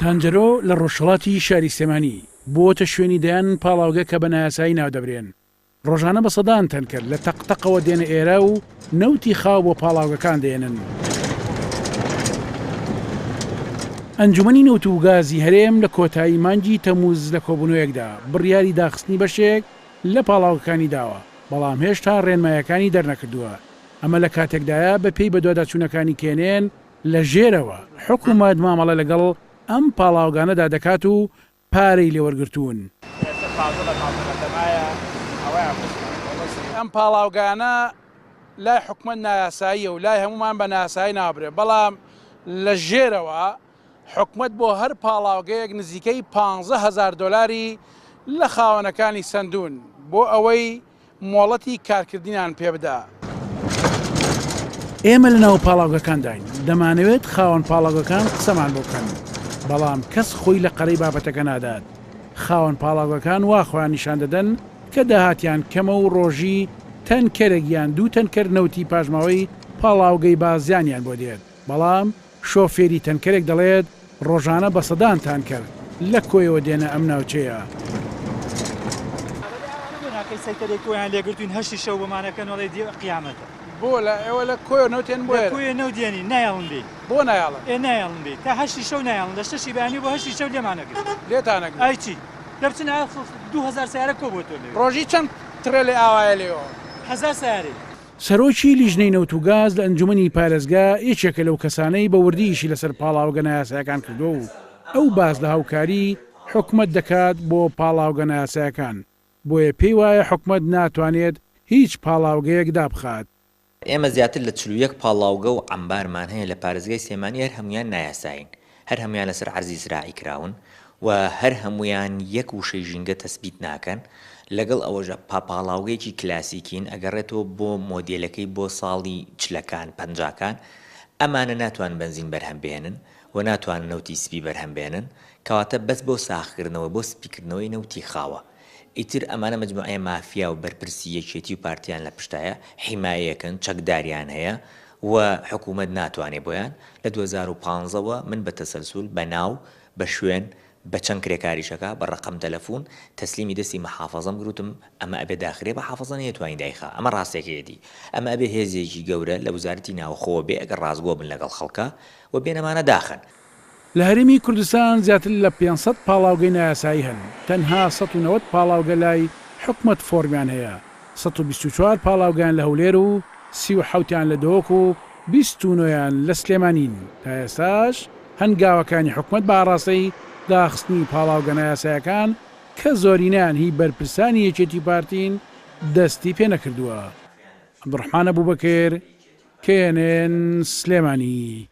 تانجەرۆ لە ڕۆژهەڵاتی شاری سلێمانی بووەتە شوێنی دەیان پاڵاوگە کە بە نایاسایی ناودەبرێن. ڕۆژانە بە سەدان تەنکەر لە تەقتەقەوە دێنە ئێرە و نەوتی خاو بۆ پاڵاوگەکان دێنن. ئەنجومەنی نەوت و گازی هەرێم لە کۆتایی مانگی تەمووز لە کۆبوونەوەیەکدا بڕیاری داخستنی بەشێک لە پاڵاوگەکانی داوە، بەڵام هێشتا ڕێنمایەکانی دەرنەکردووە. ئەمە لە کاتێکدایە بەپێی بە دوواداچوونەکانی کێنێن لە ژێرەوە حکوومەت مامەڵە لەگەڵ ئەم پاڵاوگانەدا دەکات و پارەی لێوەرگرتوون. ئەم پاڵاوگانە لای حکومەت نایاساییە و لای هەمومان بە نایاسایی نابرێت، بەڵام لە ژێرەوە حکومەت بۆ هەر پاڵاوگەیەک نزیکەی 15,000 دلاری لە خاوەنەکانی سندون بۆ ئەوەی مۆڵەتی کارکردینان پێ بدا. ئێمە لە ناو پاڵاوگەکان داین، دەمانەوێت خاوەن پاڵاوگەکان قسەمان بۆ بکەن، بەڵام کەس خۆی لە قەرەی بابەتەکە نادات. خاوەن پاڵاوگەکان وا خۆیان نیشان دەدەن کە داهاتیان کەمە و ڕۆژی تەنکەرێکیان دوو تەنکەر نەوتی پاژماوەی پاڵاوگەی بازیانیان بۆ دێت، بەڵام شۆفێری تەنکەرێک دەڵێت ڕۆژانە بە سەدان تانکەر لە کۆیەوە دێنە ئەم ناوچەیە. سەیتەرێک کۆیان لێگرتوین هەشتی شەو بەمانەکەنەوەڵی دی قیامەتە. بۆ لە ئێوە لە کۆی نەوتێن بۆ کوێ نەودێنی نایڵم بێ بۆ نایڵم نایڵم بێ تا هەشتی شەو نایڵم لە شەشی بەیانی بۆ هەشتی شەو لێمانەگرت لێتانەگرت. ئایچی دەبچن 2000 سیارە کۆ بۆ تۆ لێ ڕۆژی چەند ترێ ئاوایە لێەوە 1000 سیارێ. سەرۆکی لیژنەی نەوت و گاز لە ئەنجومەنی پارێزگا یەکێکە لەو کەسانەی بە وردیشی لەسەر پاڵاوگە نایاسایەکان کردووە و ئەو باز لە هاوکاری حکومەت دەکات بۆ پاڵاوگە نایاسایەکان، بۆیە پێی وایە حکومەت ناتوانێت هیچ پاڵاوگەیەک دابخات. ئێمە زیاتر لە 41 پاڵاوگە و عەمبارمان هەیە لە پارێزگای سلێمانی، هەر هەمویان نایاساین، هەر هەمویان لەسەر عەرزی زراعی کراون و هەر هەمویان یەک وشەی ژینگە تەسبیت ناکەن. لەگەڵ ئەوەژە پاڵاوگەیەکی کلاسیکین ئەگەڕێتەوە بۆ مۆدێلەکەی بۆ ساڵی چلەکان پەنجاکان، ئەمانە ناتوان بنزین بەرهەم بێنن و ناتوان نەوتی سپی بەرهەم بێنن، کەواتە بەس بۆ ساخکردنەوە بۆ سپیکردنەوەی نەوتی خاوە. ئیتر ئەمانە مجموعەیە مافیا و بەرپرسی یەکێتی و پارتیان لە پشتایە حیمایەکەن، چەکداریان هەیە و حکوومەت ناتوانێ بۆیان. لە 2015ەوە من بە تەسەلسول بە ناو بە شوێن بە چەند کرێکاریشەکە بە ڕقم تەلەفۆن تەسلیمی دەستی مەحافەزەم گروتم ئەمە ئەبێ داخرێ بە حافەزە نەیەتوانی دایخا، ئەمە ڕاستێکێتی، ئەمە ئەبێ هێزێکی گەورە لە وزارەتی ناوخۆوە بێ ئەگەر ڕازگۆ بن لەگەڵ خەڵکە و بێنەمانە داخن. لە هەرێمی کوردستان زیاتر لە 500 پاڵاوگەی نایاسایی هەن، تەنها 190 پاڵاوگە لای حکومەت فۆرمیان هەیە، 124 پاڵاوگەیان لە هەولێر و 37یان لە دۆک و 29یان لە سلێمانین. تا ئێستاش هەنگاوەکانی حکومەت بە ئاڕاستەی داخستنی پاڵاوگە نایاسایەکان کە زۆرینیان هی بەرپرسانی یەکێتی پارتین دەستی پێ نەکردووە. عەبدوڕەحمان ئەبووبەکر، KNN سلێمانی.